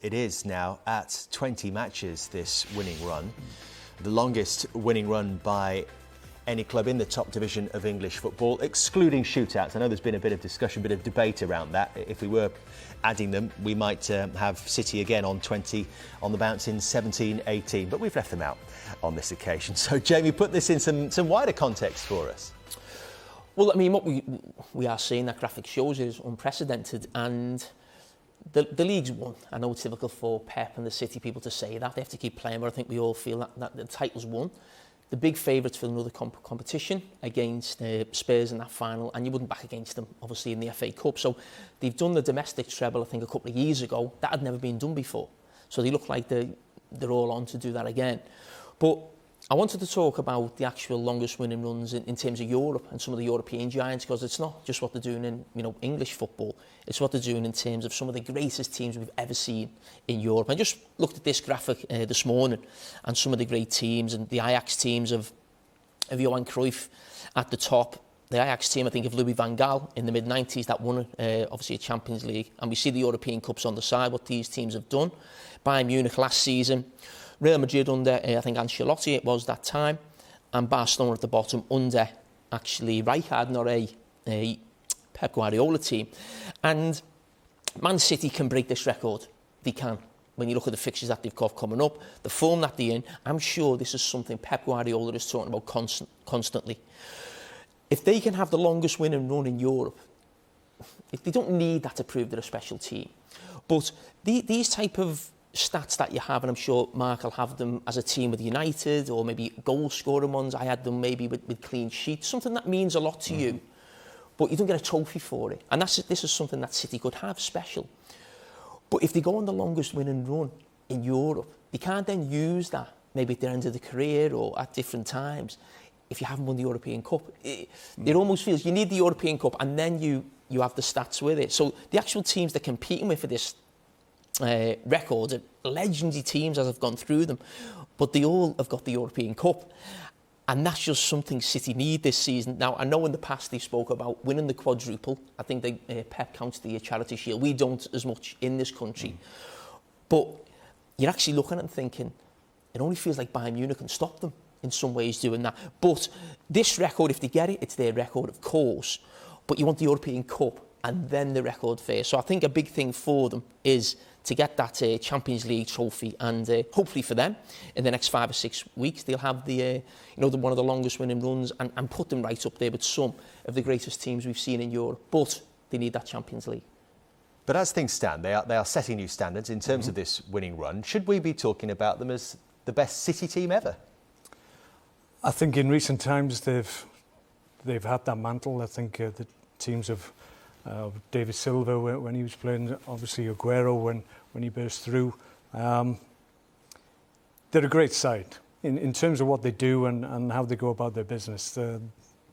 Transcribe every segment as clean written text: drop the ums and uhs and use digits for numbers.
It is now at 20 matches, this winning run. The longest winning run by any club in the top division of English football, excluding shootouts. I know there's been a bit of discussion, bit of debate around that. If we were adding them, we might have City again on 20 on the bounce in 17-18, but we've left them out on this occasion. So, Jamie, put this in some wider context for us. Well, I mean, what we are seeing, that graphic shows, is unprecedented, and the league's won. I know it's difficult for Pep and the City people to say that. They have to keep playing, but I think we all feel that the title's won. The big favourites for another competition against Spurs in that final, and you wouldn't back against them, obviously, in the FA Cup. So they've done the domestic treble, I think, a couple of years ago. That had never been done before. So they look like they're all on to do that again. But I wanted to talk about the actual longest winning runs in terms of Europe and some of the European giants, because it's not just what they're doing in English football, it's what they're doing in terms of some of the greatest teams we've ever seen in Europe. I just looked at this graphic this morning, and some of the great teams, and the Ajax teams of Johan Cruyff at the top. The Ajax team, I think, of Louis van Gaal in the mid-90s, that won obviously a Champions League. And we see the European Cups on the side, what these teams have done. Bayern Munich last season, Real Madrid under, I think, Ancelotti it was that time, and Barcelona at the bottom under, actually, Rijkaard, not a Pep Guardiola team. And Man City can break this record. They can. When you look at the fixtures that they've got coming up, the form that they're in, I'm sure this is something Pep Guardiola is talking about constantly. If they can have the longest winning run in Europe, if they don't need that to prove they're a special team. But these type of stats that you have, and I'm sure Mark will have them as a team with United, or maybe goal scoring ones. I had them maybe with clean sheets, something that means a lot to you, but you don't get a trophy for it. And this is something that City could have special. But if they go on the longest winning run in Europe, they can't then use that maybe at the end of the career or at different times if you haven't won the European Cup. It almost feels you need the European Cup, and then you have the stats with it. So the actual teams they're competing with for this records are legendary teams as I've gone through them, but they all have got the European Cup, and that's just something City need this season. Now, I know in the past they spoke about winning the quadruple. I think Pep counts the Charity Shield. We don't as much in this country, but you're actually looking at it and thinking it only feels like Bayern Munich can stop them in some ways doing that. But this record, if they get it, it's their record, of course, but you want the European Cup and then the record first. So I think a big thing for them is to get that Champions League trophy, and hopefully for them, in the next 5 or 6 weeks, they'll have the one of the longest winning runs and put them right up there with some of the greatest teams we've seen in Europe. But they need that Champions League. But as things stand, they are setting new standards in terms of this winning run. Should we be talking about them as the best City team ever? I think in recent times they've had that mantle. I think the teams of David Silva when he was playing, obviously Aguero when he burst through. They're a great side in terms of what they do and how they go about their business.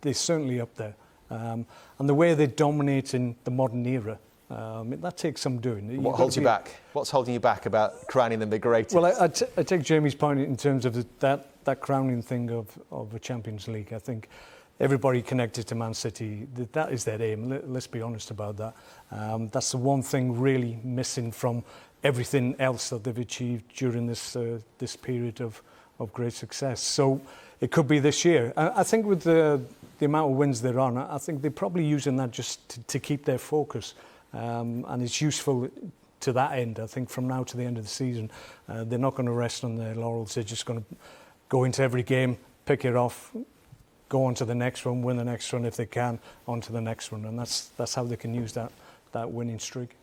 They're certainly up there. And the way they dominate in the modern era, that takes some doing. What holds you back? What's holding you back about crowning them the greatest? Well, I take Jamie's point in terms of that crowning thing of a Champions League. I think everybody connected to Man City, that is their aim. Let's be honest about that. That's the one thing really missing from everything else that they've achieved during this period of great success. So it could be this year. I think with the amount of wins they're on, I think they're probably using that just to keep their focus. And it's useful to that end. I think from now to the end of the season, they're not going to rest on their laurels. They're just going to go into every game, pick it off, go on to the next one, win the next one if they can, on to the next one. And that's how they can use that winning streak.